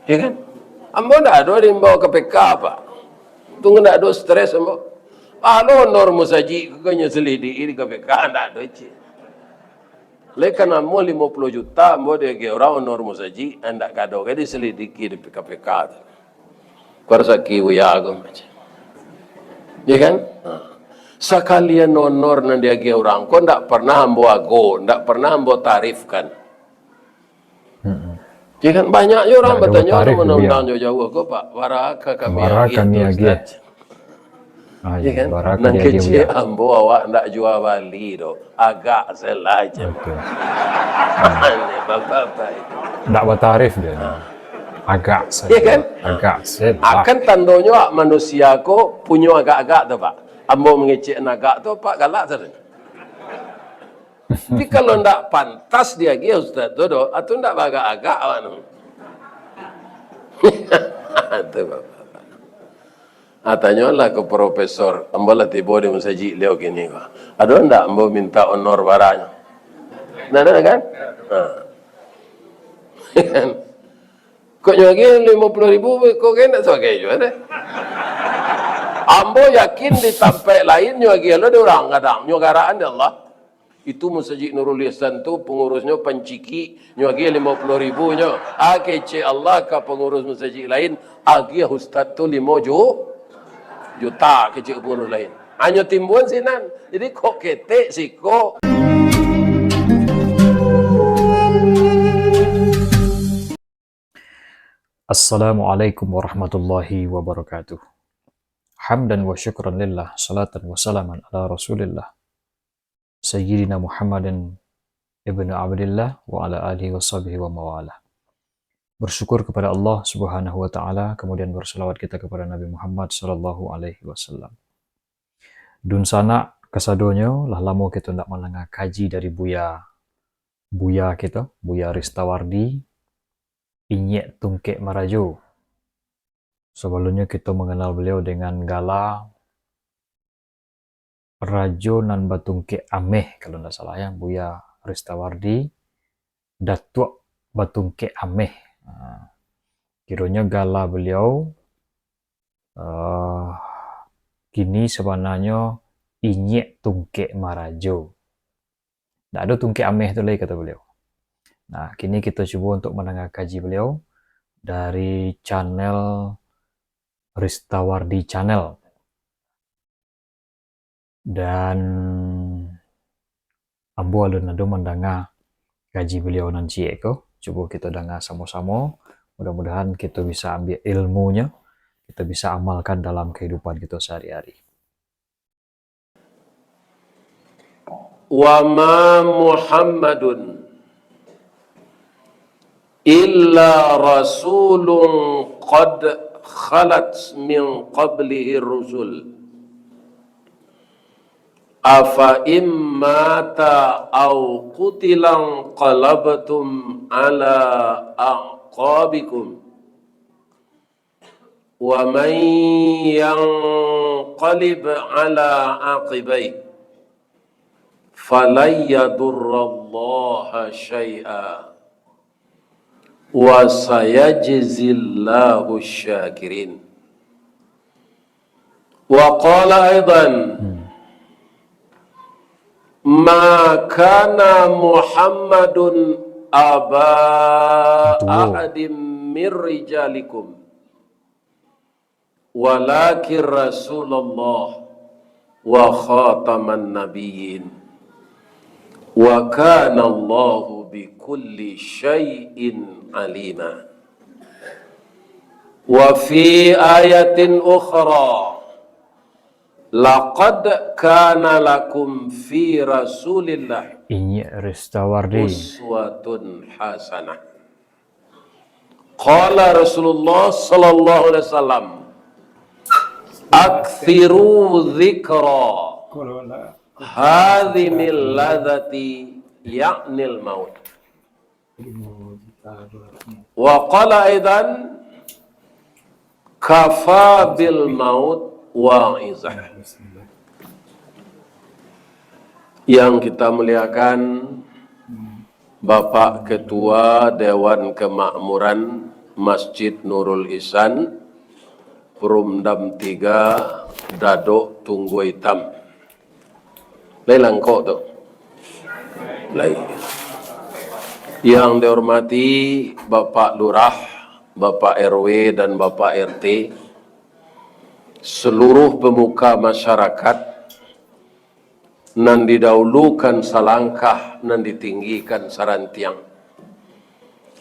Ya kan? Ambo ndak ada dimbawa ke PK apa? Tunggu ndak ada stres ambo. Alo normu saji kagaknya selidiki di KPK ndak ada cie. Lekan ambo 50 juta ambo dia ke orang normu saji ndak kado ke diselidiki di KPK. Kursaki wiyago macam. Ya kan? Sekalian honor nan dia ke orang ko ndak pernah ambo ago, ndak pernah ambo tarifkan. Ya kan banyak orang bertanya undang-undang jauh-jauh kok Pak waraka kami Ustaz. Ya kan? Nang kecil ambo awak ndak jual bali do, agak selaja. Aneh bapak-bapak itu. Ndak bertarif dia. Agak saja. Ya kan? Agak saja. Akan tandanya manusia ko punya agak-agak tu Pak. Ambo mengecek agak tu Pak galak saja. Tapi kalau ndak pantas dia dia Ustaz dodo atau ndak agak-agak anu. Itu Bapak. Tanyalah ke profesor, ambo lah tiba di masjid leo gini kok. Ada ndak ambo minta honor baranya? Ndak ada kan? Kok nyagi 50.000 kok kan tak sebagai juga deh. Ambo yakin di tempat lain nyagi lo ada orang kadang nyogaraan Allah. Itu Masjid Nurul Ihsan tu pengurusnya penciki nyagi 50.000 nya. Kece Allah ke pengurus masjid lain agi ustaz tu 5 juta kece pengurus lain. Hanya timbun sinan. Jadi kok ketek sih kok. Assalamualaikum warahmatullahi wabarakatuh. Hamdan wa syukran lillah, salatan wa salaman ala rasulillah Sayyidina Muhammadin ibn Abdillah wa ala alihi wa sahbihi wa mawala. Bersyukur kepada Allah subhanahu wa ta'ala, kemudian berselawat kita kepada Nabi Muhammad sallallahu alaihi wasallam. Dun sana kasadonyo lah lamo kita nak melengah kaji dari Buya kita, Buya Ristawardi Inyek Tungkek Marajo. Sebelumnya kita mengenal beliau dengan Gala Rajo nan Batungkek Ameh kalau tidak salah ya, Buya Ristawardi Datuk Batungkek Ameh. Kiranya Gala beliau kini sebenarnya Inyek Tungkek Marajo. Tidak ada Tungkek Ameh itu lagi kata beliau. Nah, kini kita coba untuk mendengar kaji beliau dari channel Ristawardi Channel. Dan ambo alun ado mendengar kaji beliau nanti eko. Coba kita dengar sama-sama. Mudah-mudahan kita bisa ambil ilmunya, kita bisa amalkan dalam kehidupan kita sehari-hari. Wa ma Muhammadun illa rasulun qad khalat min qablihi rusul afa immata aw qutilan qalabtum ala aqabikum wa man yanqalib ala aqibai falan yadurrallaha syai'a wa sayajzillahu syakirin. Wa qala aidan ma kana Muhammadun aba ahadim min rijalikum walakin Rasulullah wa khataman nabiyyin wa kana Allahu bi kulli syai'in alima. Wa fi ayatin ukhra laqad kana lakum fi Rasulillah Inyek Ristawardi uswatun hasanah. Qala Rasulullah sallallahu alaihi wasallam akthiru dzikra hadhimil ladzati ya'nil maut. Wa qala aidan kafa bil maut wa'izah. Yang kita muliakan Bapak Ketua Dewan Kemakmuran Masjid Nurul Ihsan, Perumdam 3, Dadok Tunggu Hitam. Lelang kok tu. Yang dihormati Bapak Lurah, Bapak RW dan Bapak RT, seluruh pemuka masyarakat, nan didahulukan salangkah, nan ditinggikan sarantiang,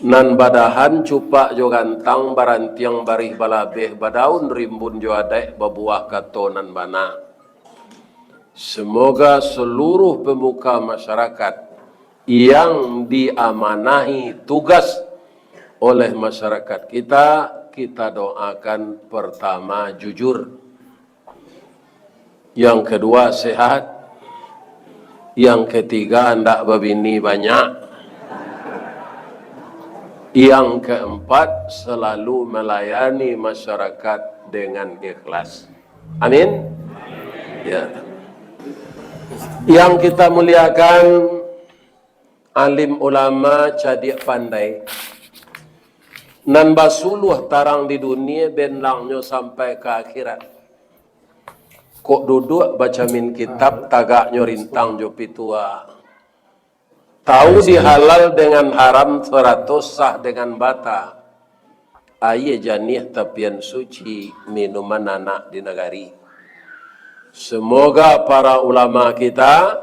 nan badahan cupak jo gantang barantiang barih balabeh badaun rimbun jo adek babuah kato nan bana. Semoga seluruh pemuka masyarakat yang diamanahi tugas oleh masyarakat kita doakan pertama jujur, yang kedua sehat, yang ketiga hendak berbini banyak, yang keempat selalu melayani masyarakat dengan ikhlas. Amin. Ya. Yang kita muliakan, alim ulama cadik pandai, nan basuluh tarang di dunia benlangnya sampai ke akhirat. Kok duduk baca min kitab tagaknya rintang jo pitua. Tahu dihalal dengan haram 100 sah dengan bata. Aye janih tapian suci minuman anak di negari. Semoga para ulama kita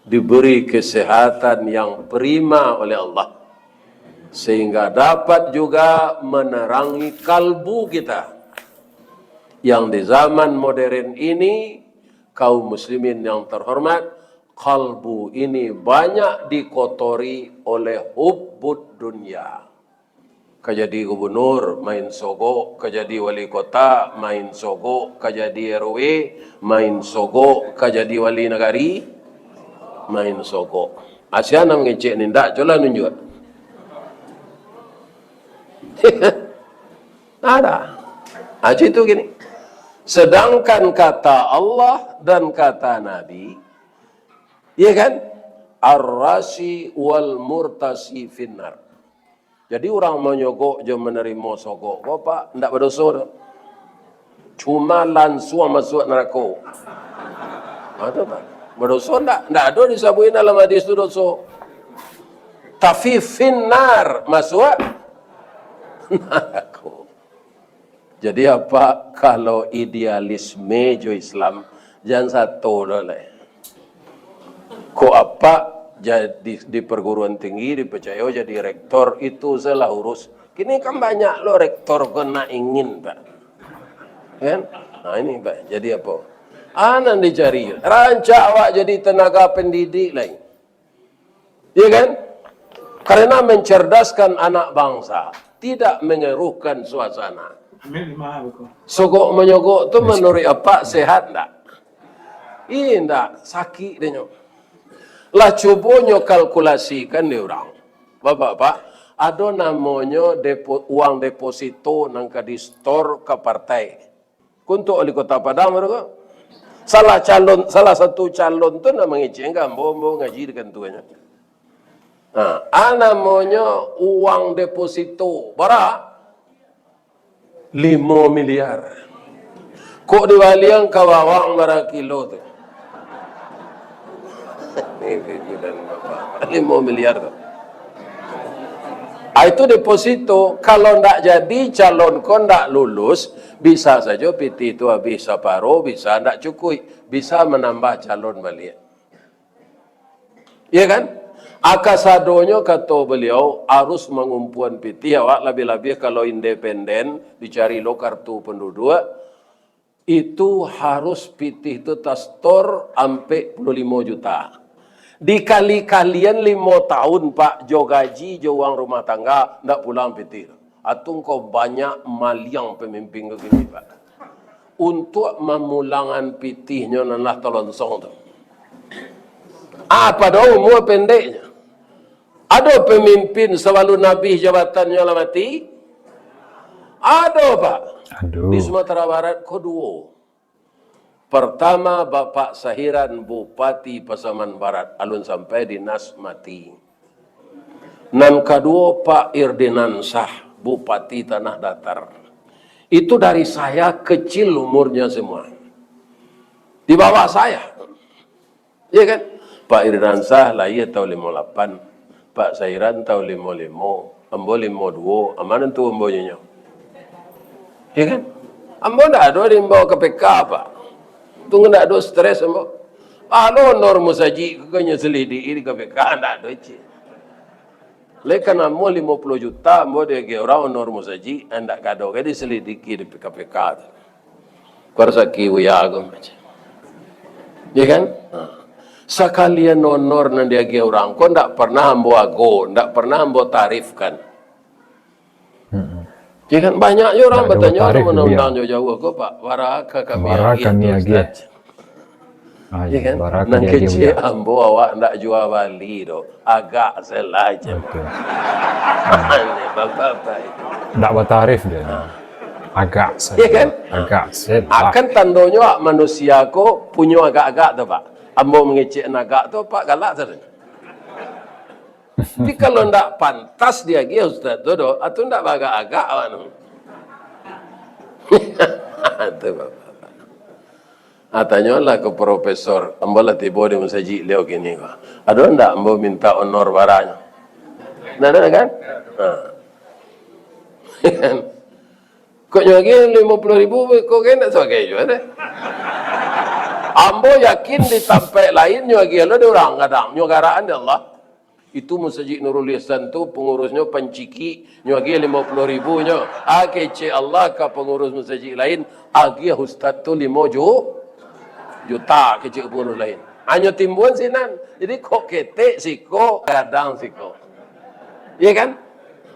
diberi kesehatan yang prima oleh Allah, sehingga dapat juga menerangi kalbu kita yang di zaman modern ini, kaum muslimin yang terhormat, kalbu ini banyak dikotori oleh hubbud dunia. Kejadi gubernur main sogok, kejadi wali kota main sogok, kejadi RW main sogok, kejadi wali negari main sogok. Asyana mengecek ni ndak jola nunjuk. Ada. Aja itu gini. Sedangkan kata Allah dan kata Nabi, ya kan? Ar-rasi wal murtasi finnar. Jadi orang menyogok je menerima sogok. Kau pak, ndak berdosa dah. Cuma langsung masuk neraka. Ada pak. Berdosa ndak? Ndak ada disabuin dalam hadis itu dosa. Tapi finnar masuk neraka. Jadi apa kalau idealisme jo Islam jangan satu lah. Kok apa jadi di perguruan tinggi dipercaya jadi rektor itu salah urus. Kini kan banyak lo rektor kena ingin pak. Kan? Nah ini pak. Jadi apa? Anak dicari. Rancak awak jadi tenaga pendidik lain. Ya kan? Karena mencerdaskan anak bangsa, tidak mengeruhkan suasana. Sogok menyogok tu menurut apa sehat tak? Iya tak sakit dia nyok. Lah cubonyo kalkulasikan dia orang. Bapak-bapak, ada namanya uang deposito nang di store ke partai. Untuk oleh Kota Padang mereka. Salah satu calon tu namanya cengkam bombo ngaji dengan tuanya. Nah, namanya uang deposito berapa? 5 miliar. Kok diwaliang kawawang berapa kilo tu? 5 miliar tu. Itu deposito. Kalau ndak jadi calon kau ndak lulus, bisa saja PT itu habis separuh, bisa ndak cukup, bisa menambah calon balik. Ya kan? Akasadonyo kata beliau harus mengumpulan PT awak lebih-lebih kalau independen dicari lo kartu penduduk itu harus PT itu tastor sampai 25 juta. Dikali kalian 5 tahun pak jo gaji jo uang rumah tangga ndak pulang PT. Atung kau banyak maliang pemimpin begini pak. Untuk memulangan PT-nya nanlah tolonsong tu. Apa dong umur pendeknya? Ada pemimpin selalu Nabi jabatannya lah mati? Ada pak. Aduh. Di Sumatera Barat kedua. Pertama Bapak Sahiran Bupati Pasaman Barat alun sampai dinas mati. Nan kedua Pak Irdinan Sah Bupati Tanah Datar. Itu dari saya kecil umurnya semua. Di bawah saya. Iya kan? Pak Irdansah lahir tahun 58, Pak Sairan tahun 55, Ambo 52, amanan tu Ambo nyo. Iya kan? Ambo ndak ada dimbawa ke PK Pak. Tunggu ndak ada stres Ambo. Alo normu saji kanya selidi ini ke PK ndak ada ci. Lekan Ambo 50 juta Ambo dia ke orang normu saji ndak kado ke diselidiki di PK. Kuarsa kiwi agam macam. Iya kan? Sekalian honor nan dia orang ko ndak pernah ambo ago, ndak pernah ambo tarifkan. Ya kan banyak orang bertanya menentang jauh-jauh ko Pak, waraka kami agi. Ya kan? Nang kecil ambo awak ndak jual bali do, agak selaja. Ini bapak-bapak itu. Ndak bertarif dia. Agak saja. Ya kan? Agak saja. Akan tandanya manusia ko punya agak-agak tu Pak. Ambo mengecek agak tu Pak galak saja. Tapi kalau ndak pantas dia dia Ustaz tu do, atau ndak agak-agak anu. Itu Bapak. Tanya lah ke profesor, ambo lah tiba di masjid leo gini ko. Ada ndak ambo minta honor baranya? Ndak ada kan? Kok nyagi 50.000 kok kan tak sebagai juga deh. Ambo yakin di tempat lain nyagi lo orang kadang nyogaraan Allah. Itu Masjid Nurul Ihsan tu pengurusnya penciki nyagi 50.000 nyo. Kece Allah ke pengurus masjid lain agi ustaz tu 5 juta kece pengurus lain. Hanya timbun sinan. Jadi kok ketek siko kadang siko. Iya kan?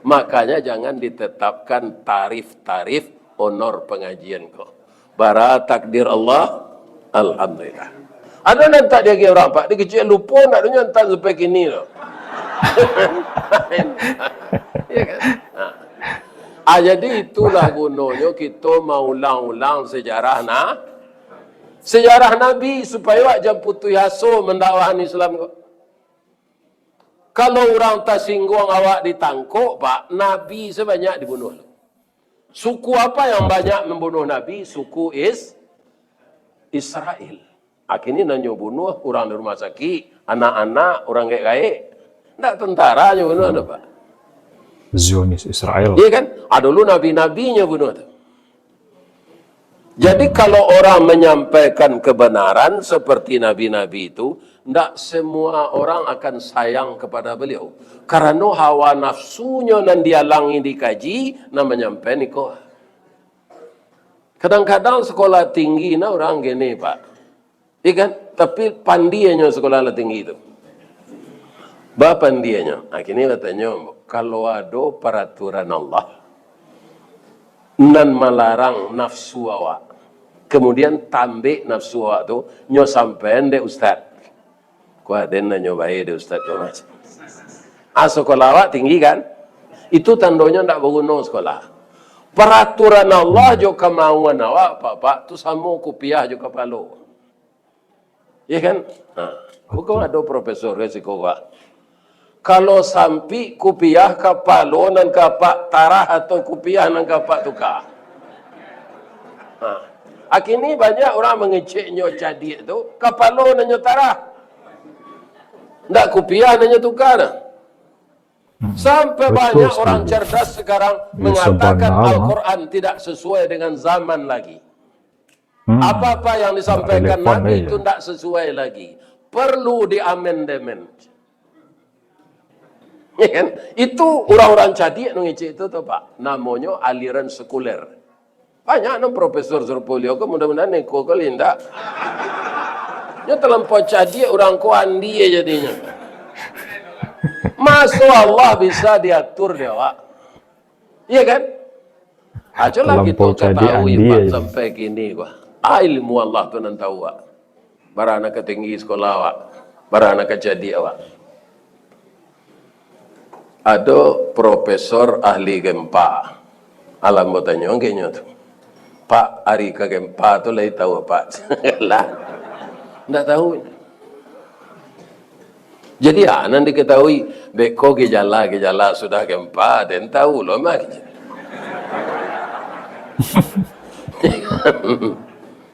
Makanya jangan ditetapkan tarif-tarif honor pengajian kok. Bara takdir Allah, alhamdulillah. Ada nanti dia orang Pak, dia kecil lupa nak dia nanti sampai kini loh. Ya kan? Jadi itulah gunanya kita mau ulang-ulang sejarah Nabi supaya wajah putu yaso mendakwakan Islam kok. Kalau orang tersinggung awak ditangkuk, Pak, Nabi sebanyak dibunuh. Suku apa yang banyak membunuh Nabi? Suku Israel. Akhirnya nanya bunuh orang di rumah sakit, anak-anak, orang gaik-gaik. Tidak tentara yang bunuh ada, Pak. Zionis Israel. Iya kan? Ada dulu nabi-nabinya bunuh. Jadi kalau orang menyampaikan kebenaran seperti nabi-nabi itu, tidak semua orang akan sayang kepada beliau. Karena hawa nafsunya dan dialangi dikaji, dan menyampaikan itu. Kadang-kadang sekolah tinggi, orang gini Pak. Iya kan? Tapi pandianya sekolah tinggi itu. Bapak pandianya. Akhirnya katanya, kalau ada peraturan Allah, nan melarang nafsu awak. Kemudian tambah nafsu awak tu nyo sampean de ustaz. Kuah den nyobai de ustaz tu mas. Sekolah awak tinggi kan? Itu tandanya ndak berguna sekolah. Peraturan Allah jo kemauan awak Pak tu sama kopiah jo kepala. Ya kan? Bukan ada profesor resiko Pak. Kalau sampai kopiah kepala nan kapak tarah atau kopiah nan kapak tukar. Akhirnya banyak orang mengeceknya jadi itu kepala nanya tarah. Ndak kopiah nanya tukar. Sampai banyak orang cerdas sekarang mengatakan Al-Quran tidak sesuai dengan zaman lagi. Apa-apa yang disampaikan Nabi itu tidak sesuai lagi. Perlu diamandemen. Ya kan? Itu orang-orang cadik mengecek itu tuh Pak. Namanya aliran sekuler. Banyak profesor Surpolio ke mudah-mudahan neko kali enggak. Dia terlampau cadik orang ko andi jadinya. Masuk Allah bisa diatur dia Pak. Iya kan? Ajalah kita ketahui Pak sampai kini Pak. Ilmu Allah tu nan tahu Pak. Barana ketinggi sekolah Pak. Barana kecadik Pak. Ada profesor ahli gempa. Alam bertanya, kayaknya tu. Pak, hari ke gempa tu lagi tahu Pak. Lah, tidak tahu. Jadi nanti diketahui, beko gejala sudah gempa, dan tahu loh mak.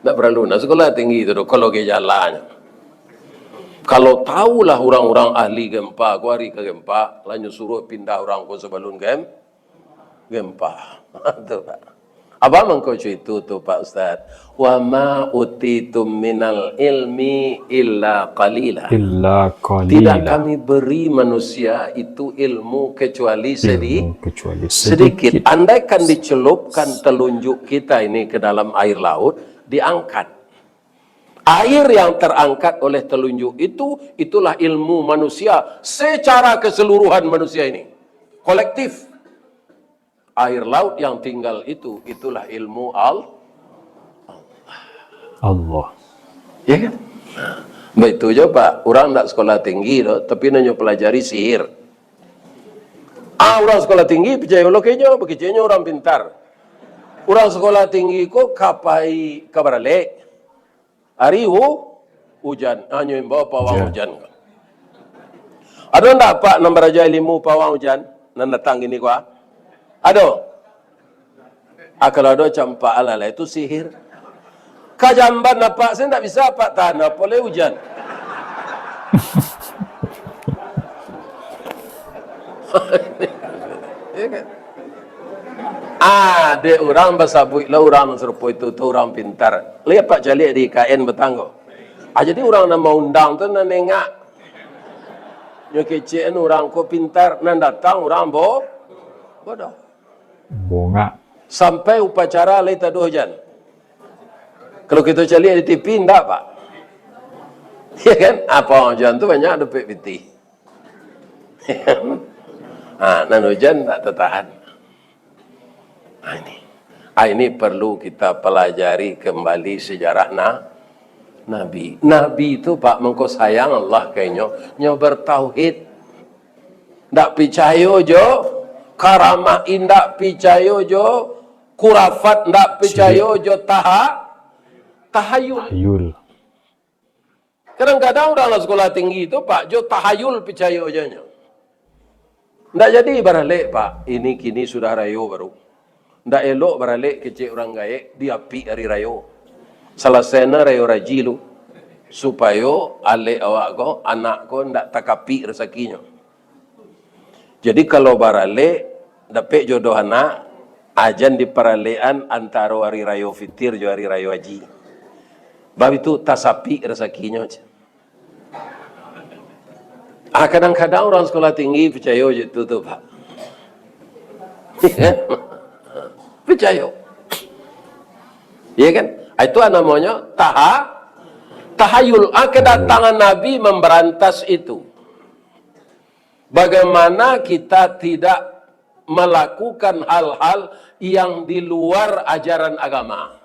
Tak perlu nak sekolah tinggi tu kalau ke jalannya. Kalau tahulah orang-orang ahli gempa, kuari ke gempa, lanjut suruh pindah orang ko sebelum gempa. Tu Pak. Apa mengkau itu tu Pak Ustaz? Wa ma utitum minal ilmi illa qalila. Illa qalila. Tidak kami beri manusia itu ilmu kecuali sedikit. Andaikan dicelupkan telunjuk kita ini ke dalam air laut, diangkat. Air yang terangkat oleh telunjuk itu, itulah ilmu manusia secara keseluruhan manusia ini. Kolektif. Air laut yang tinggal itu, itulah ilmu Allah. Ya kan? Begitu je Pak, orang tak sekolah tinggi tu, tapi nanya pelajari sihir. Orang sekolah tinggi percaya lokenya, begitunya orang pintar. Orang sekolah tinggi kok kapai kabarale. Hari hujan, hanya bawa pawang hujan. Ada tak Pak nombor aja ilmu pawang hujan? Nan datang gini kuah. Ada. Kalau ada campak ala itu sihir. Kajamban apa? Saya tak bisa Pak tahan apa boleh hujan. Ya kan? Ada orang bersabui lah orang serupa itu tu orang pintar. Lihat Pak Jalik di KN Betanggo. Jadi orang nak mau undang tu nak nengak. Nyo kecil orang ko pintar nan datang orang bodoh. Bunga. Sampai upacara lai tak ada hujan. Kalau kita cari di TV enggak Pak. Ya kan? Apa hujan tu banyak dapat piti. Nan hujan tak tertahan. Ini perlu kita pelajari kembali sejarah Nabi. Nabi itu Pak mengko sayang Allah kayaknya nyo bertauhid. Ndak percaya jo karamah indak percaya jo kurafat ndak percaya jo tahayul. Kadang-kadang orang sekolah tinggi itu Pak jo tahayul percaya aja. Ndak jadi baralik Pak, ini kini sudah rayo baru. Ndak elok baralik kecil orang gaek diapi hari rayo. Salah sena rayo rajilu supaya ale awak ko anak ko ndak takapi rezekinya. Jadi kalau baralik dapat jodoh anak ajan di peralian antara hari rayo fitir jo hari rayo haji. Bab itu tasapi rezekinya. Kadang-kadang orang sekolah tinggi percaya je tu Pak. Percaya. Ya kan? Itu namanya tahayul. Kedatangan Nabi memberantas itu. Bagaimana kita tidak melakukan hal-hal yang di luar ajaran agama.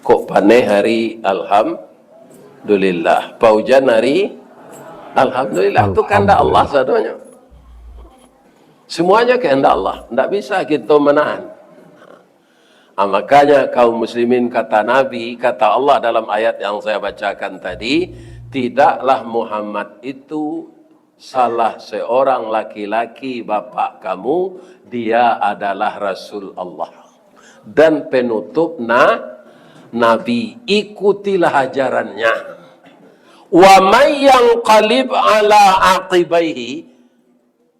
Kok panai hari alhamdulillah, paujan hari alhamdulillah. Itu kehendak Allah sadonya. Semuanya kehendak Allah. Tidak bisa kita menahan. Makanya kaum muslimin kata Nabi, kata Allah dalam ayat yang saya bacakan tadi, tidaklah Muhammad itu salah seorang laki-laki bapak kamu, dia adalah Rasul Allah dan penutup Nabi. Ikutilah ajarannya. Wa may yanqalib ala aqibaihi,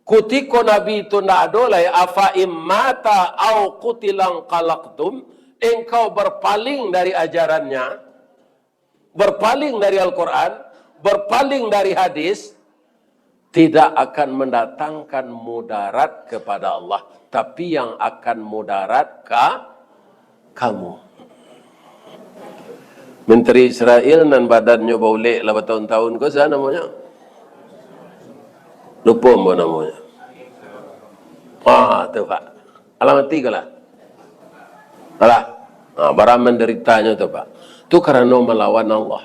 kutiko Nabi itu nak adolai afa immata au qutilang qalaqtum, engkau berpaling dari ajarannya, berpaling dari Al-Quran, berpaling dari hadis, tidak akan mendatangkan mudarat kepada Allah, tapi yang akan mudarat kamu. Menteri Israel dan badannya baulek lah bertahun-tahun ke sana namanya. Lupa apa namanya. Tu Pak. Alamat 3 lah. Alah. Barang menderitanya tu Pak. Itu karena melawan Allah.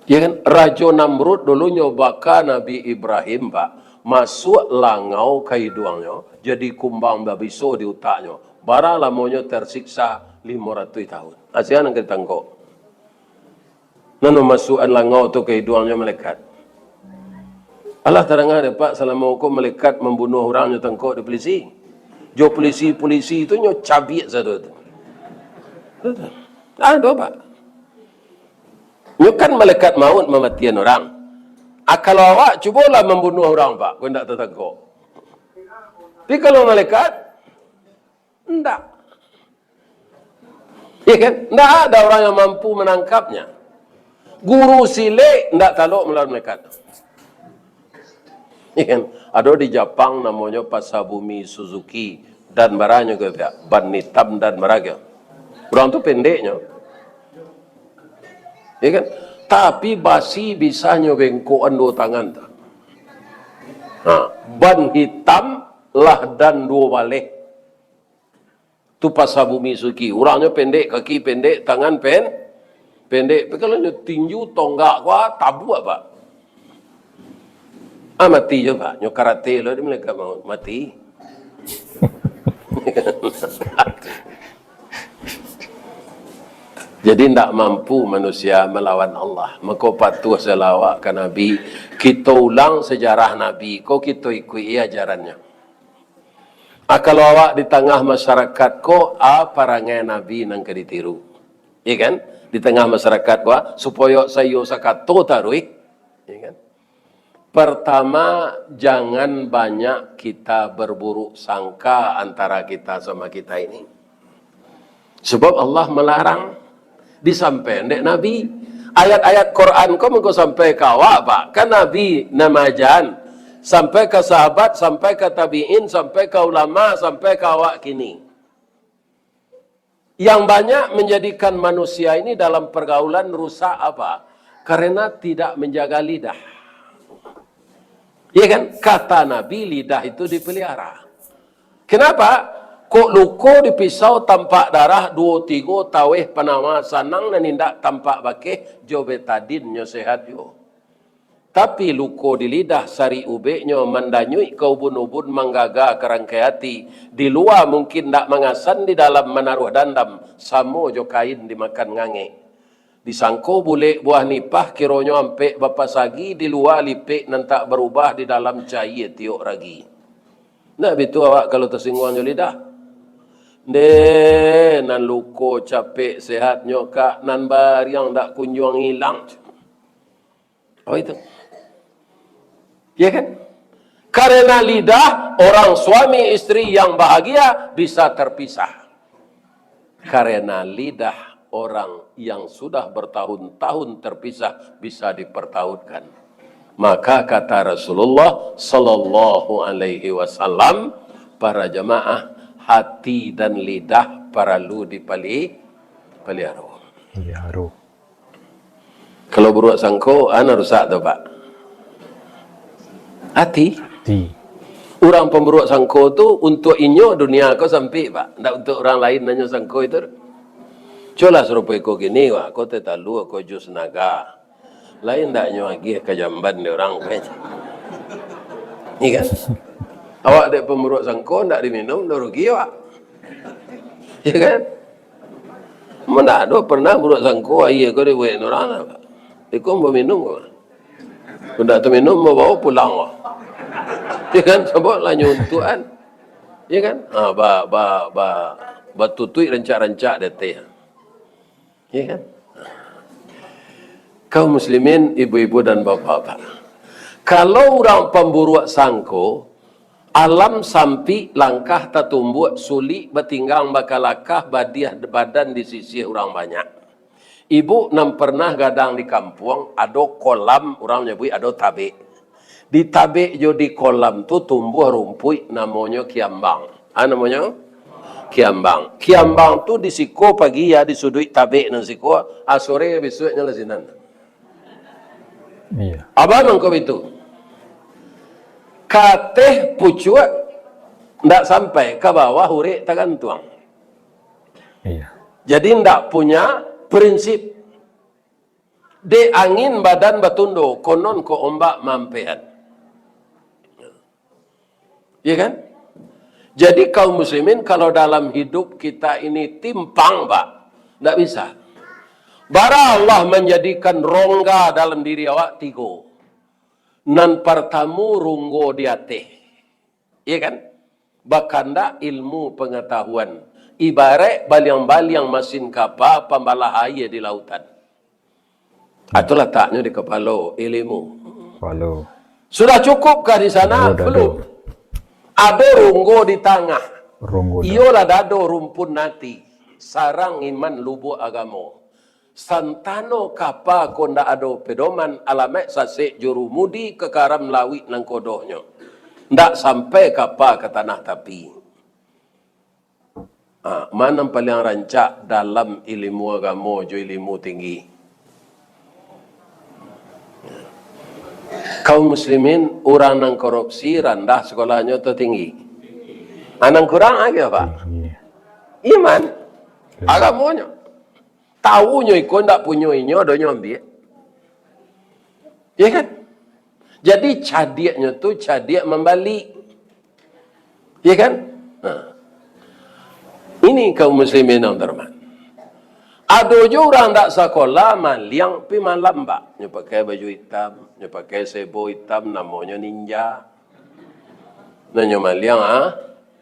Ya kan? Raja Namrud dulu nyobaka Nabi Ibrahim Pak. Masuk langau kaiduangnya. Jadi kumbang babiso di utaknya. Barang lamanya tersiksa 500 tahun. Asian yang kita tangkap. Nano masukan langau tu kaiduangnya melekat. Allah terangkan Pak, selama hukum malaikat membunuh orang yang tengkok di polisi. Jo polisi itu nyo cabik satu tu. Ada Pak. Nyo kan malaikat maut mematian orang. Kalau awak cubalah membunuh orang Pak, kau tidak tertengkok. Tapi kalau malaikat, tidak. Ya kan? Tidak ada orang yang mampu menangkapnya. Guru silik tidak taluk melawan malaikat. Ya kan? Ada di Jepang namanya Pasabumi Suzuki dan baranya juga ban hitam dan meraga. Orang tu pendeknya. Ya kan? Tapi basi bisa nyobengkoan dua tangan tak. Ban hitam lah dan dua balik. Tu Pasabumi Suzuki. Orangnya pendek, kaki pendek, tangan pendek. Tapi kalau tinju tonggak kuah tabu apa? Mati je Pak. Nyo karate lo dia mereka mau mati. Jadi tidak mampu manusia melawan Allah. Maka patuh selawat ke Nabi. Kita ulang sejarah Nabi. Kau kita ikuti ajarannya. Kalau awak di tengah masyarakat ko, parangai Nabi nang ke ditiru. Iya kan? Di tengah masyarakat ko, supaya sayo sakato tarui. Iya kan? Pertama, jangan banyak kita berburuk sangka antara kita sama kita ini. Sebab Allah melarang. Disampaikan dek Nabi. Ayat-ayat Quran kau mengko sampai ke awak Pak. Kan Nabi namajan. Sampai ke sahabat, sampai ke tabi'in, sampai ke ulama, sampai ke awak kini. Yang banyak menjadikan manusia ini dalam pergaulan rusak apa? Karena tidak menjaga lidah. Ya kan? Kata Nabi, lidah itu dipelihara. Kenapa? Kok luko dipisau tampak darah 2-3 taweh panama sanang dan indak tampak bakeh jo betadin nyo sehat yo. Tapi luko di lidah sari ube nyo mandanyui ke ubun-ubun manggaga kerangkai hati. Di luar mungkin ndak mangasan, di dalam menaruh dandam. Samo jo kain dimakan ngange. Disangko boleh buah nipah kironyo ampe bapa sagi, di luar lipek nantak berubah, di dalam cair tiok ragi. Nah betul awak kalau tersinggung jo lidah. Nan luko capek sehat nyoka nan bariang dak kunjung hilang. Oh itu. Ya kan? Karena lidah orang suami istri yang bahagia bisa terpisah. Karena lidah orang yang sudah bertahun-tahun terpisah bisa dipertautkan. Maka kata Rasulullah sallallahu alaihi wasallam, para jamaah, hati dan lidah perlu dipelihara. Kalau buruk sangko, ana rusak tu Pak. Hati. Orang pemburuk sangko tu untuk inyo dunia kau sampai Pak. Tak untuk orang lain nanya sangko itu. Coba serupa kau gini, wak. Kau tetalu, kau jus naga. Lain tak nyo lagi ke jamban dia orang kayaknya. Ini kan? Awak dek pemburuk sangko, tak diminum, tak rugi awak. Ya kan? Mana ada pernah buruk sangko, ayah kau dibuat orang lah Pak. Ikut mau minum kau. Kau tak terminum, mau bawa pulang wak. Ya kan? Sebab lah nyuntuan. Ya kan? Batutui rancak-rancak detik. Ya kan? Kaum muslimin, ibu-ibu dan bapak-bapak. Kalau orang pemburuk sangko, alam sampi langkah tertumbuh sulit bertinggang bakalakah badiah badan di sisi orang banyak. Ibu nam pernah gadang di kampung, ada kolam, orang nyebut ada tabe. Di tabe jo di kolam tu tumbuh rumput namanya kiambang. Namanya kiambang. Kiambang tu di siko pagi ya di sudut tabe nang siko, sore besoknya lesinan. Iya. Abang kau itu. Kateh pucuak ndak sampai ke bawah hurek tagantuang. Iya. Jadi ndak punya prinsip. De angin badan batundo, konon ko ombak mampean. Ya kan? Jadi kaum muslimin kalau dalam hidup kita ini timpang Pak, ndak bisa. Bara Allah menjadikan rongga dalam diri awak 3. nan pertamu runggo diate. Iya kan? Bakanda ilmu pengetahuan. Ibarat baliang-baliang mesin kapal pembalahaya di lautan. Itu letaknya di kepala ilmu. Walau. Sudah cukupkah di sana? Belum. Ada runggo di tengah. Iyolah dado rumpun nati. Sarang iman lubuk agamo. Santano kapa konda ado pedoman alamek sasek jurumudi kekaram lawi nang kodohnya. Ndak sampai kapa ke tanah tapi. Mana paling rancak dalam ilmu agama jo ilmu tinggi. Kaum muslimin orang nang korupsi rendah sekolahnya tu tinggi. Anang kurang lagi apa? Iman. Agamanya. Tahunya ikut ndak punya inyo donya ambil. Ya kan? Jadi cadiaknya tu cadiak membalik. Ya kan? Ini kaum muslimin yang terhormat. Ada je orang tak sekolah maliang pi malamba. Nya pakai baju hitam, nya pakai sebo hitam namanya ninja. Nanya maliang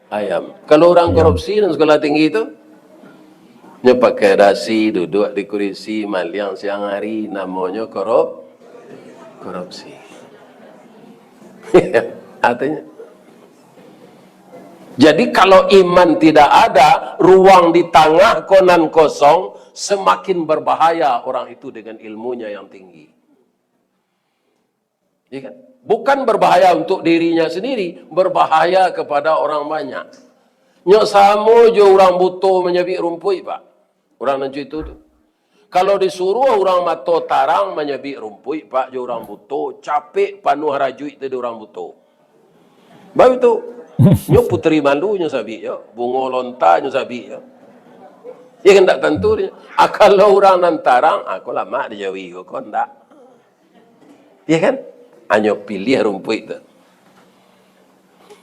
ayam. Kalau orang korupsi dan sekolah tinggi itu nya pakai dasi duduk di kursi maliang siang hari namanya korupsi. Artinya jadi kalau iman tidak ada, ruang di tengah konan kosong, semakin berbahaya orang itu dengan ilmunya yang tinggi. Ya kan? Bukan berbahaya untuk dirinya sendiri, berbahaya kepada orang banyak. Nyok samo jo orang butuh menyabik rumput, Pak. Orang nanti itu tu. Kalau disuruh orang mato tarang menyabik rumput, Pak, jo orang butuh, capek panuh rajui itu orang butuh. Baru itu. Nyo puteri mandu nyo sabi yo, bungo lonta nyo sabi yo. Ya kan tak tentu dia. Kalau orang nantarang, aku lama dia jawi kok ndak. Ya kan? Anyo pilih rumput itu.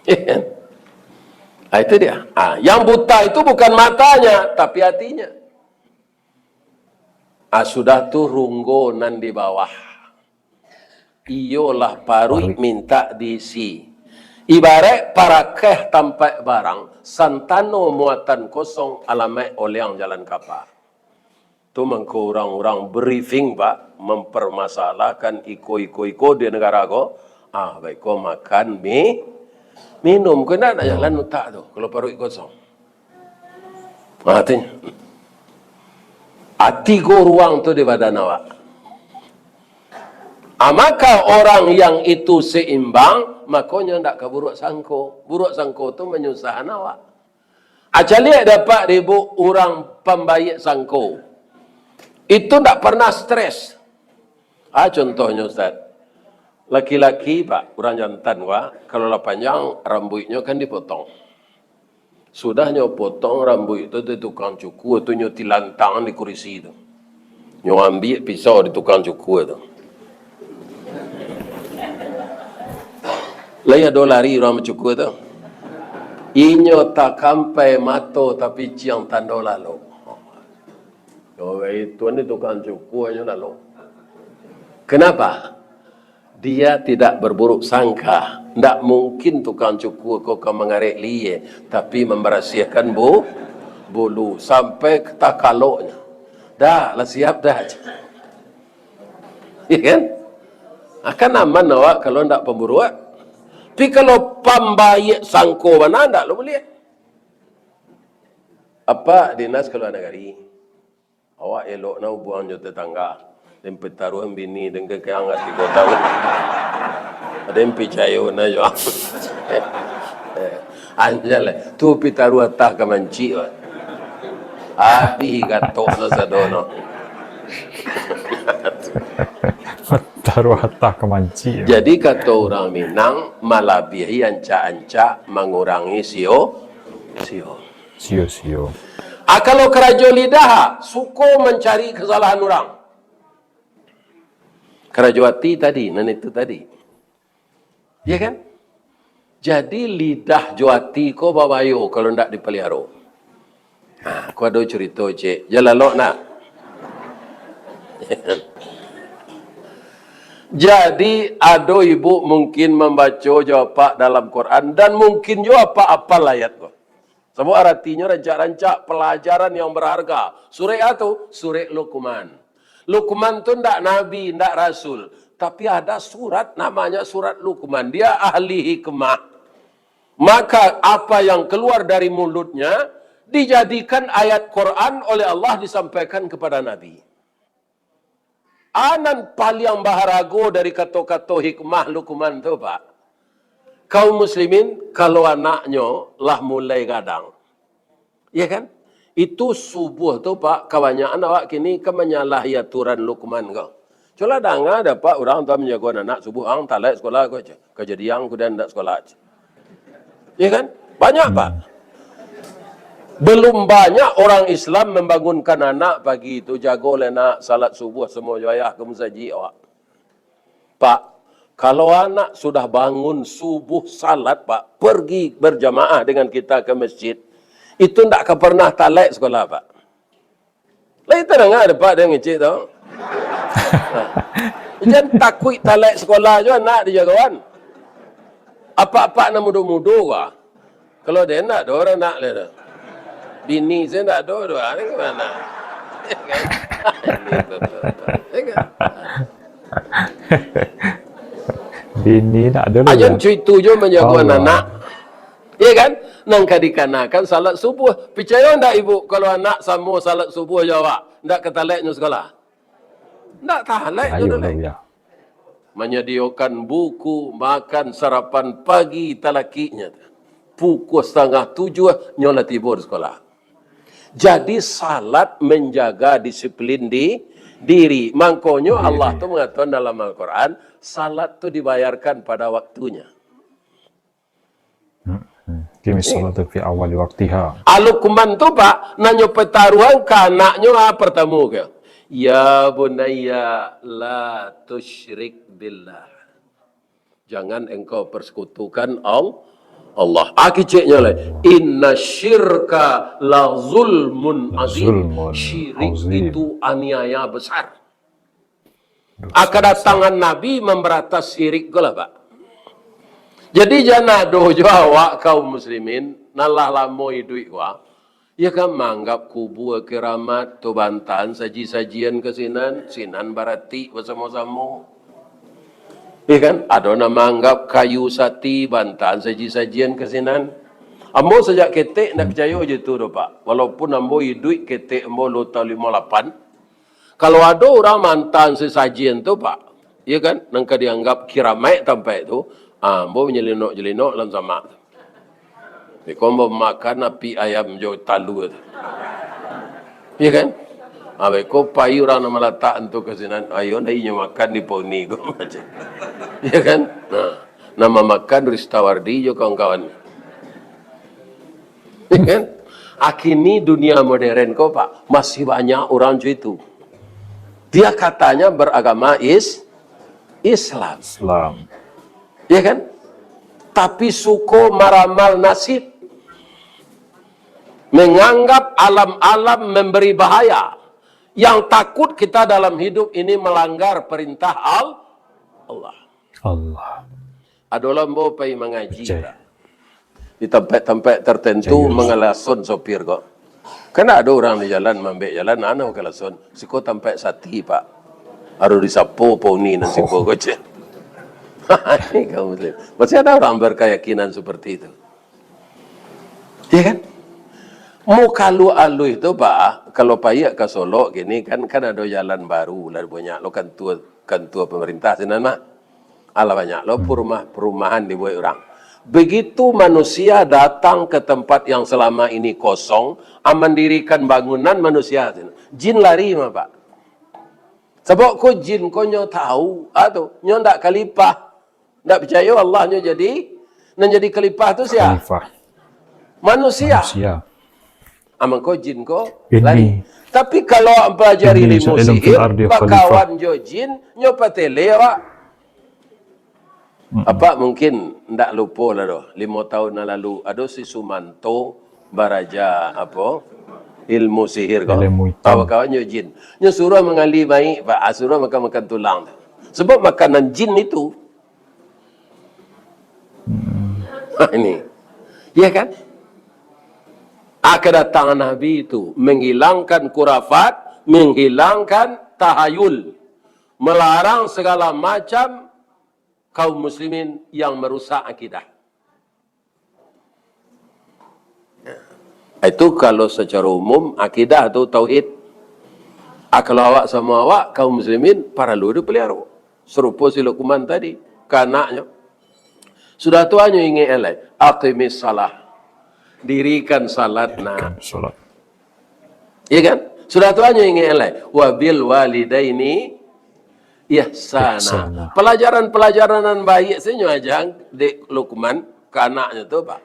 Ya kan? Itu dia. Yang buta itu bukan matanya, tapi hatinya. Sudah tu runggo nan di bawah. Iyolah parui minta diisi. Ibarat parakeh tampak barang, santano muatan kosong alamek oleang jalan kapal. Itu mengko orang-orang briefing, Pak, mempermasalahkan iko di negara ko. Baik ko makan minum. Kena nak jalan utak tu, kalau parut kosong. Artinya, hati ko ruang tu di badan awak. Maka orang yang itu seimbang, makanya tidak ke buruk sangko. Buruk sangko itu menyusahkan awak. Lihat dapat ribu orang pembaik sangko. Itu tidak pernah stres. Contohnya Ustaz. Laki-laki, Pak, orang jantan, Pak, kalau lah panjang, rambutnya kan dipotong. Sudahnya potong rambut itu di tukang cukur, itu nyuti lantangan di kursi itu. Nyo ambil pisau di tukang cukur itu. Laya dolari orang mencukur tu. Inyo tak kampai mato tapi ciang tando lalu. Itu ni tukang cukurnya lalu. Kenapa? Dia tidak berburuk sangka. Tak mungkin tukang cukur kau akan mengarik liye. Tapi memberahsiakan bulu. Sampai ke takaloknya. Dah lah siap dah. Ya kan? Akan aman awak kalau tak pemburuan. Tapi kalau pembaik sangko mana tak lo boleh. Apa dinas keluar negeri? Awak elok nak buang jo tetangga. Dan petaruhan bini dan kekangat di kota. Ada yang picayo na jo. Anjale, tu pitaruh tak kemanci. Api gatok na sadono. Taruh hatta kemanci. Jadi kata orang Minang, malabihi anca-anca mengurangi sio. Kalau kerajo lidah, suko mencari kesalahan orang. Kerajo hati tadi, nan itu tadi. Ya kan? Jadi lidah joati ko babayo kalau ndak dipelihara. Aku ada cerita cik, jalalok nak. Jadi ada ibu mungkin membaca jawab dalam Quran dan mungkin juga apa-apa ayat kok. Sebab artinya rancak-rancak pelajaran yang berharga. Surah itu surah Luqman. Luqman itu tidak nabi, tidak rasul, tapi ada surat namanya surat Luqman. Dia ahli hikmah. Maka apa yang keluar dari mulutnya dijadikan ayat Quran oleh Allah disampaikan kepada Nabi. Anan paling baharago dari kata-kata hikmah Luqman tu Pak. Kaum muslimin kalau anaknya lah mulai gadang. Ya kan? Itu subuh tu Pak, kebanyakan awak kini menyalahi aturan Luqman kau. Cula danga ada Pak orang tu menjaga anak subuh ang talak sekolah kau aja. Kejadian aku dan tak sekolah aja. Ya kan? Banyak Pak. Belum banyak orang Islam membangunkan anak pagi itu jaga oleh nak salat subuh semua ayah ke masjid awak. Pak, kalau anak sudah bangun subuh salat Pak, pergi berjamaah dengan kita ke masjid, itu tak pernah talak sekolah Pak. Lain tak ada Pak dia ngecik tau. Jangan takut talak sekolah je anak dia kawan. Apa-apa nak mudu-mudu kah? Kalau dia nak, dia orang nak lah. Bini saya tak ada dua, ni gimana? Bini tak ada. Ajan cuitu je menjaga anak. Ya kan? Nang kadikanakan salat subuh. Percaya tak ibu kalau anak sama salat subuh jawab, tak ketaleknya sekolah? Tak talek je dulu. Menyediakan buku, makan sarapan pagi talakinya. Pukul 6:30 nyola tidur sekolah. Jadi salat menjaga disiplin di diri. Makanya Allah tu mengatakan dalam Al-Quran, salat tu dibayarkan pada waktunya. Kimi salatu fi awal waktiha. Luqman tu Pak, nanya pertaruhan ke anaknya pertama ke. Ya bunayya la tusyrik billah. Jangan engkau persekutukan Allah. Akiceknya lah. Inna syirka la zulmun azim. Syirik itu aniaya besar. Kedatangan Nabi memberatas syirik ke lah Pak. Jadi jangan ada awak kaum muslimin nalah lamo hidup wa. Ya kan menganggap kubu keramat tu bantan saji-sajian ke sinan barati bersama-sama. Ya kan? Ada nama anggap kayu sati, bantan saji-sajian ke sinan. Ambo sejak ketek nak percaya je tu dah Pak. Walaupun ambo hidup ketek ambo lota 58. Kalau ada orang mantan sesajian tu Pak, ya kan? Nangka dianggap kiramai sampai tu, ambo menyelinok-jelinok dalam sama. Kau mau makan api ayam jauh talu tu. Ya kan? Kau payu orang nama letak untuk ke sinan. Ayo lagi makan di poni kau macam. Ya kan? Nah, nama makan Ristawardi jo kawan-kawan. Ya kan? Akhirnya dunia modern kau Pak, masih banyak orang itu. Dia katanya beragama Islam. Ya kan? Tapi suko meramal nasib. Menganggap alam-alam memberi bahaya. Yang takut kita dalam hidup ini melanggar perintah Allah. Ada lambo pergi mengaji di tempat-tempat tertentu mengelason sopir kok. Karena ada orang di jalan membek jalan anak kelason. Siko tempat sati Pak. Harus disapu poni dan siko gocek. Ini kaum muslim. Masih ada orang berkeyakinan seperti itu. Ya kan? Mau kalau alu itu Pak, kalau payak ke Solo gini kan ada jalan baru lah banyak lo kan tua pemerintah sinan mah. Ala banyak lo perumahan dibuat orang. Begitu manusia datang ke tempat yang selama ini kosong, mendirikan bangunan manusia, jin lari mah Pak. Sebab ko jin ko nyo tahu atau nyo ndak kalipah, ndak percaya Allah nyo jadi kalipah tu siapa? Manusia. Amang ko jin ko lari. Tapi kalau pelajari ilmu sihir, kawan jo jin nyo patele Pak. Apa mungkin ndak lupa lah doh 5 tahun lalu ada si Sumanto Baraja apa ilmu sihir kau. Kawan-kawan nyo jin. Nyo suruh mengali baik Pak, suruh makan tulang. Sebab makanan jin itu. Ini. Ya kan? Kedatangan Nabi itu menghilangkan kurafat, menghilangkan tahayul, melarang segala macam kaum muslimin yang merusak akidah. Itu kalau secara umum akidah atau tauhid. Kalau awak sama awak kaum muslimin perlu dipelihara. Serupa si Luqman tadi, kanaknya. Sudah tuanya ingin elai, aqimis salah. Dirikan salat nak. Salat. Iya kan? Sudah tuanya ingin elai, wabil walidaini ihsana. Pelajaran-pelajaran baik senyum aja di Luqman ke anaknya tu pak.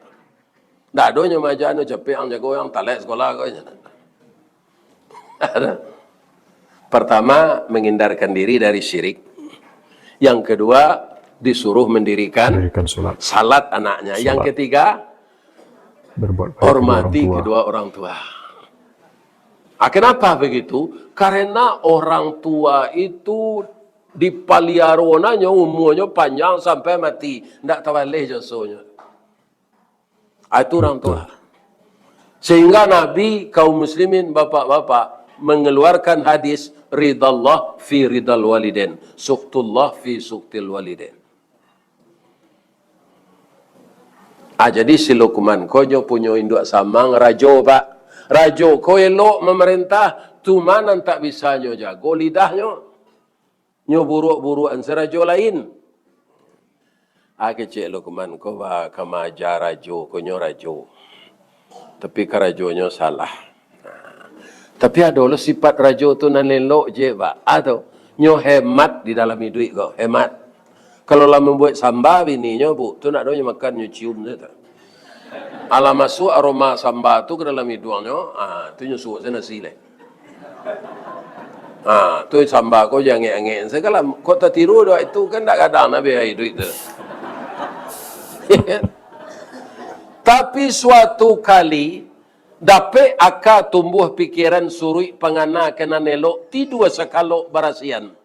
Tak ada yang macam tu capek yang jago yang talak sekolah kau. Pertama, menghindarkan diri dari syirik. Yang kedua, disuruh mendirikan salat anaknya. Salat. Yang ketiga, hormati kedua orang tua. Kenapa begitu? Karena orang tua itu dipaliaronanya umurnya panjang sampai mati. Tidak tawalih jasanya. Itu orang tua. Sehingga Nabi kaum muslimin bapak-bapak mengeluarkan hadis ridallah fi ridal waliden, suktullah fi suktil waliden. Jadi si Luqman konyo punya induk samang rajo pak. Rajo ko elok memerintah tu mana tak bisa nyo jago lidahnya. Nyo buruk-burukan serajo lain. Kecik Luqman ko ba kamaja rajo konyo rajo. Tapi karajonyo salah. Tapi ada lo sifat rajo tu nan lelok je pak. Atau nyo hemat di dalam duit kau, hemat. Kalau lah membuat sambal bininya bu, tu nak doanya makan nyo cium je tak. Alah masuk aroma sambal tu ke dalam hidungnya, tu nyo suuk saya nasi leh. Tu sambal kau jangan angin. Segala kau tak tiru doa itu kan tak kadang nabi hai duit tu. Tapi suatu kali dapat akak tumbuh pikiran surui pengana kena nelok ti dua sekalok barasian.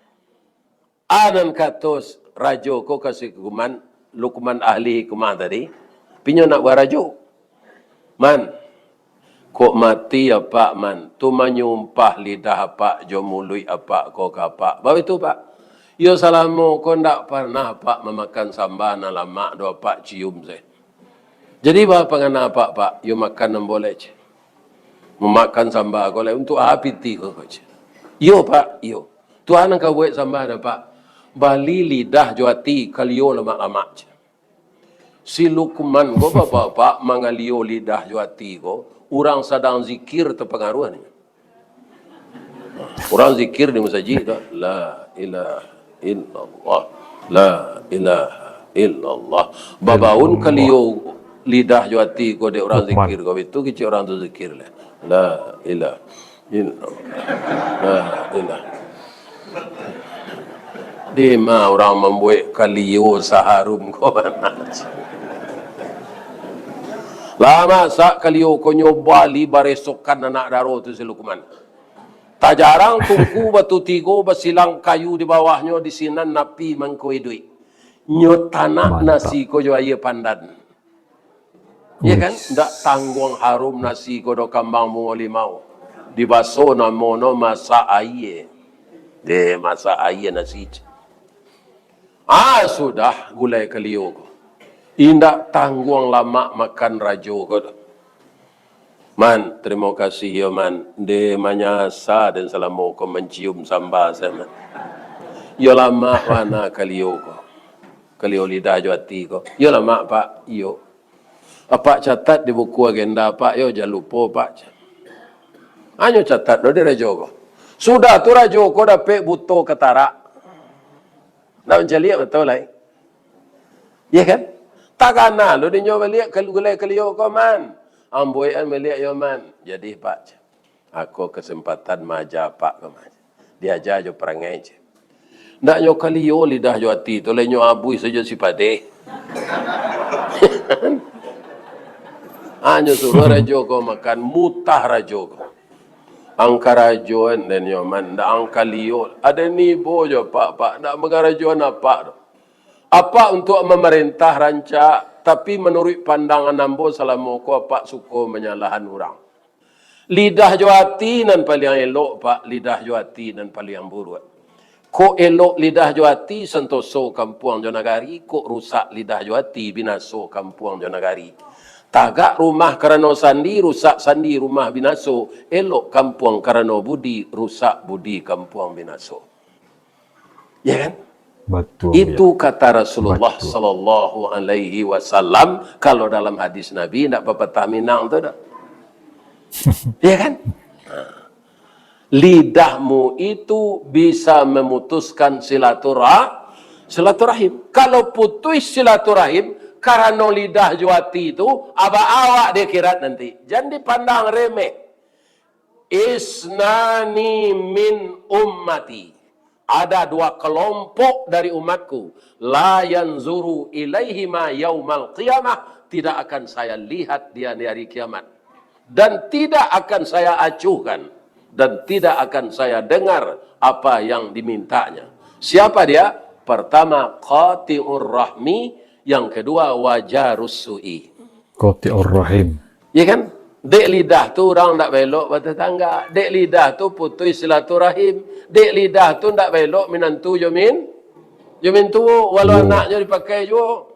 Anan katos rajo ko kasih kuman Luqman ahli kuman tadi. Pinyo nak barajo. Man, kok mati apa man? Tu menyumpah lidah apa jo mului apa ko apa. Bawa itu pak. Yo salamu ko ndak pernah pak memakan sambal na lama do pak cium saya. Jadi apa pengana apa pak? Yo makan boleh je. Memakan sambal ko untuk apiti ko je. Yo pak, yo. Tuhan engkau buat sambal dah pak. Bali lidah juati kalio lemak-lemak je. Si Luqman ko bapak mangalio lidah juati ko, orang sedang zikir terpengaruh ni. Orang zikir di masjid dah, la ilaha illallah, la ilaha illallah. Babaun kalio lidah juati ko de orang zikir ko itu kecil orang tu zikir lah. La ilaha illallah, la ilaha. Di ma orang membuat kalio saharum ko mana? Lama sak kalio ko nyoba li baresokan anak daro tu si Luqman. Tak jarang tungku batu tigo basilang kayu di bawahnya di sinan napi mangkoi duit. Nyo tanak nasi ko jo aye pandan. Ya kan? Ndak tanggung harum nasi ko do kambang bungo limau. Di baso na mono masa aye. De masa aye nasi. Sudah gulai kalio ko. Indak tanggung lama makan rajo ko. Man, terima kasih ya man. De manyasa dan salamu ko mencium sambal saya man. Yo lama wana kalio ko. Kalio lidah jo hati ko. Yo lama pak, yo. Apa catat di buku agenda pak, yo jangan lupa pak. Hanya catat do di rajo ko. Sudah tu rajo ko dapat buto ketara. Nak mencari betul lah. Ya kan? Tak kenal lo dinyo balik gulai kalio ko man. Amboyan balik yo man. Jadi pak, aku kesempatan maja pak ko man. Diajar jo perangai je. Ndak nyo kalio lidah jo hati tu le nyo abui saja si pade. Hanya suruh rajo ko makan mutah rajo ko. angkarajuan dan nyoman da angkalio ada ni bojo pak nak mengarajuan apa untuk memerintah rancak tapi menurut pandangan ambo selama ko apa suko menyalahan orang lidah juati nan paling elok pak lidah juati nan paling buruk ko elok lidah juati sentoso kampuang jonagari ko rusak lidah juati binaso kampuang jonagari. Tagak rumah karena sandi, rusak sandi rumah binaso. Elok kampuang karena budi, rusak budi kampuang binaso. Ya kan? Betul. Itu ya. kata Rasulullah sallallahu alaihi wasallam. Kalau dalam hadis Nabi tidak apa-apa minang tu dah. Ya kan? Lidahmu itu bisa memutuskan silaturahim. Kalau putus silaturahim, karena lidah juati itu, awak dia kira nanti. Jangan dipandang remeh. Isnani min ummati. Ada dua kelompok dari umatku. La yanzuru ilaihima yaumal qiyamah. Tidak akan saya lihat dia di hari kiamat. Dan tidak akan saya acuhkan. Dan tidak akan saya dengar apa yang dimintanya. Siapa dia? Pertama, qati'ur rahmi. Yang kedua, wajarus su'i. Qati'ur rahim. Ya kan? Dek lidah tu orang tak belok bertetangga. Dek lidah tu putus silaturahim. Dek lidah tu tak belok minantu jumin tu. Walau anaknya dipakai juga.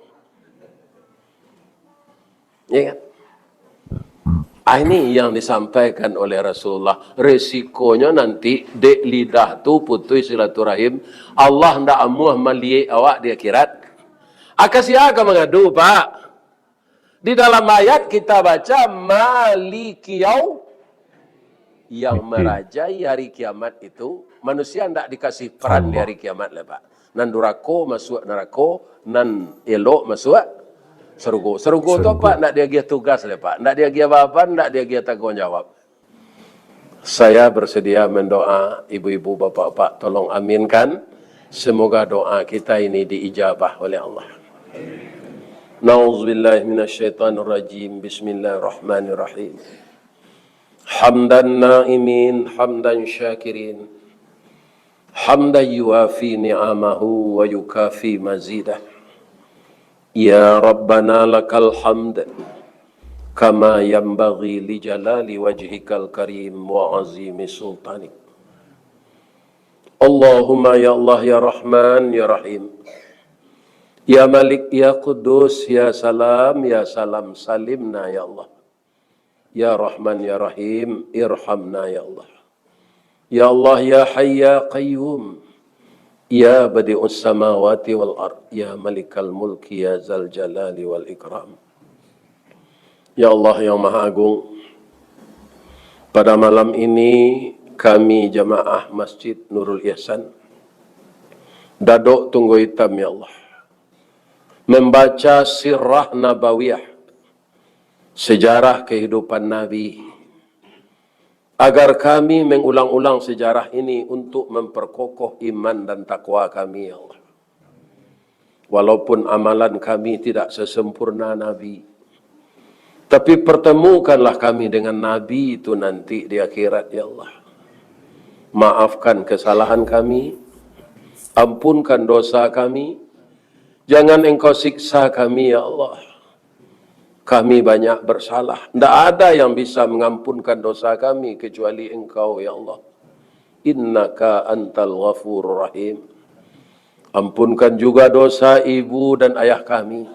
Ya kan? Ini yang disampaikan oleh Rasulullah. Resikonya nanti dek lidah tu putus silaturahim. Allah ndak amuh melihat awak di akhirat. Siapa mengadu pak? Di dalam ayat kita baca Malikiyau yang merajai hari kiamat itu manusia tidak dikasih peran di hari kiamat lah pak. Nan durako masuk neraka, nan elok masuk surga. Surga tu apa? Nak dia gia tugas lah pak. Nak dia gia apa? Nak dia gia tanggung jawab. Saya bersedia mendoa ibu-ibu bapak-bapak tolong aminkan. Semoga doa kita ini diijabah oleh Allah. Na'udzubillahi minasyaitanir rajim. Bismillahirrahmanirrahim. Hamdan na'imin, hamdan syakirin. Hamdan yuafi ni'amahu wa yukafi mazidah. Ya Rabbana lakal hamd. Kama yanbaghi li jalali wajhikal karim wa azimi sultanik. Allahumma ya Allah ya Rahman ya Rahim. Ya Malik, Ya Kudus, Ya Salam, Ya Salam, salimna Ya Allah. Ya Rahman, Ya Rahim, irhamna Ya Allah. Ya Allah, Ya Hayy, Ya Qayyum, Ya Badi'us Samawati wal Ard, Ya Malikal Mulki, Ya Zal Jalali wal Ikram. Ya Allah yang Maha Agung, pada malam ini kami jamaah Masjid Nurul Ihsan daduk tunggu hitam Ya Allah, membaca sirah nabawiyah, sejarah kehidupan Nabi, agar kami mengulang-ulang sejarah ini untuk memperkokoh iman dan takwa kami, ya Allah. Walaupun amalan kami tidak sesempurna Nabi, tapi pertemukanlah kami dengan Nabi itu nanti di akhirat, ya Allah. Maafkan kesalahan kami, ampunkan dosa kami, jangan engkau siksa kami, ya Allah. Kami banyak bersalah. Tidak ada yang bisa mengampunkan dosa kami kecuali engkau, ya Allah. Innaka antal ghafurur rahim. Ampunkan juga dosa ibu dan ayah kami.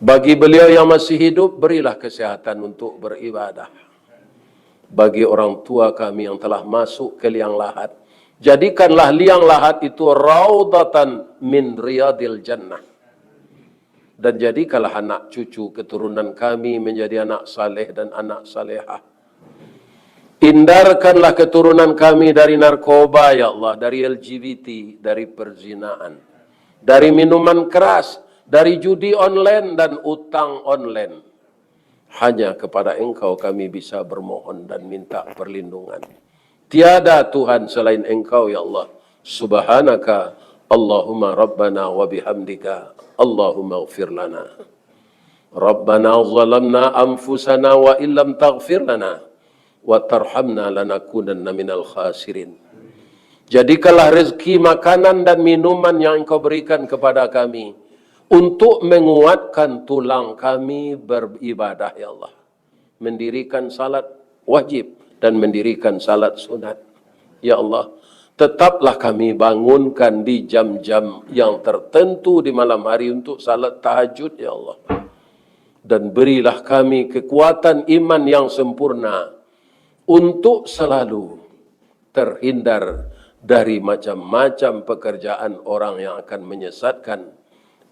Bagi beliau yang masih hidup, berilah kesehatan untuk beribadah. Bagi orang tua kami yang telah masuk ke liang lahat, jadikanlah liang lahat itu raudatan min riyadil jannah. Dan jadikanlah anak cucu keturunan kami menjadi anak saleh dan anak salehah. Hindarkanlah keturunan kami dari narkoba, ya Allah, dari LGBT, dari perzinaan, dari minuman keras, dari judi online dan utang online. Hanya kepada engkau kami bisa bermohon dan minta perlindungan. Tiada Tuhan selain engkau, ya Allah. Subhanaka Allahumma Rabbana wa bihamdika Allahumma ighfir lana. Rabbana zalamna anfusana wa illam taghfir lana wa tarhamna lanakunanna minal khasirin. Jadikanlah rezeki makanan dan minuman yang Engkau berikan kepada kami untuk menguatkan tulang kami beribadah, ya Allah. Mendirikan salat wajib dan mendirikan salat sunat. Ya Allah, tetaplah kami bangunkan di jam-jam yang tertentu di malam hari untuk salat tahajud, ya Allah. Dan berilah kami kekuatan iman yang sempurna untuk selalu terhindar dari macam-macam pekerjaan orang yang akan menyesatkan,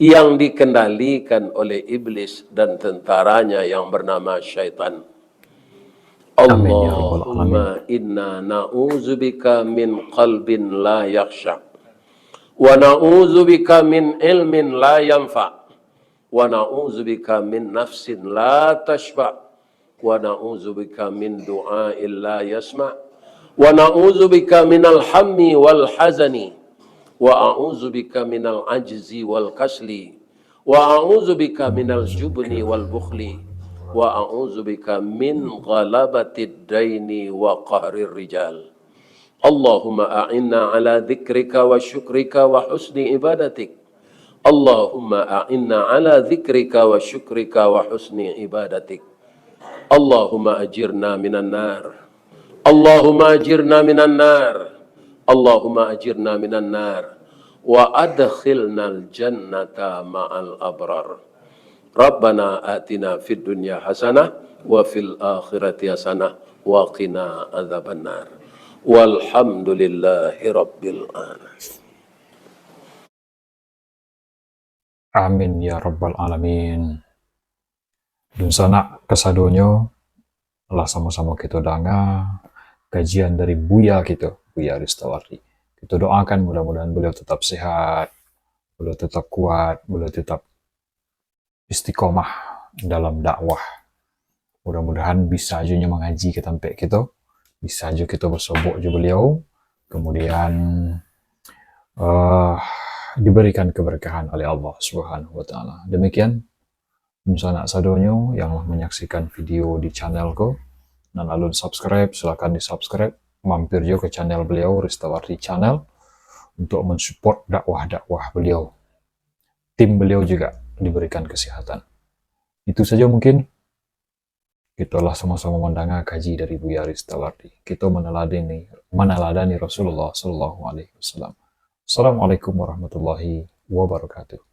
yang dikendalikan oleh iblis dan tentaranya yang bernama syaitan. Amin ya rabbal alamin. Allahumma inna na'udzubika min qalbin la yakhsha wa na'udzubika min ilmin la yanfa wa na'udzubika min nafsin la tashba wa na'udzubika min du'ain la yasma wa na'udzubika minal hammi wal hazani wa a'udzubika minal ajzi wal kasli wa a'udzubika minal jubni wal bukhli wa a'udzubika min ghalabatid daini wa qahrir rijal. Allahumma a'inna ala dzikrika wa syukrika wa husni ibadatik. Allahumma a'inna ala dzikrika wa syukrika wa husni ibadatik. Allahumma ajirna minan nar. Allahumma ajirna minan nar. Allahumma ajirna minan nar. Wa adkhilnal jannata ma'al abrar. Rabbana atina fid dunya hasanah wa fil akhirati hasanah wa qina adzabannar. Walhamdulillahi rabbil alamin. Amin ya rabbal alamin. Dan sana kesadonyo lah sama-sama kita dengar kajian dari Buya kita, Buya Aristawardi. Kita doakan mudah-mudahan beliau tetap sehat, beliau tetap kuat, beliau tetap istiqomah dalam dakwah. Mudah-mudahan bisa aja mengaji ke tempat kita, bisa aja kita bersobok aja beliau, kemudian diberikan keberkahan oleh Allah Subhanahu wa taala. Demikian misalnya sadonyo yang menyaksikan video di channelku dan alun subscribe, silakan di subscribe, mampir juga ke channel beliau Aristawardi Channel untuk mensupport dakwah-dakwah beliau. Tim beliau juga diberikan kesehatan. Itu saja mungkin. Kitalah sama-sama mendengar kaji dari Buya Aristawardi. Kita meneladani Rasulullah Sallallahu Alaihi Wasallam. Assalamualaikum warahmatullahi wabarakatuh.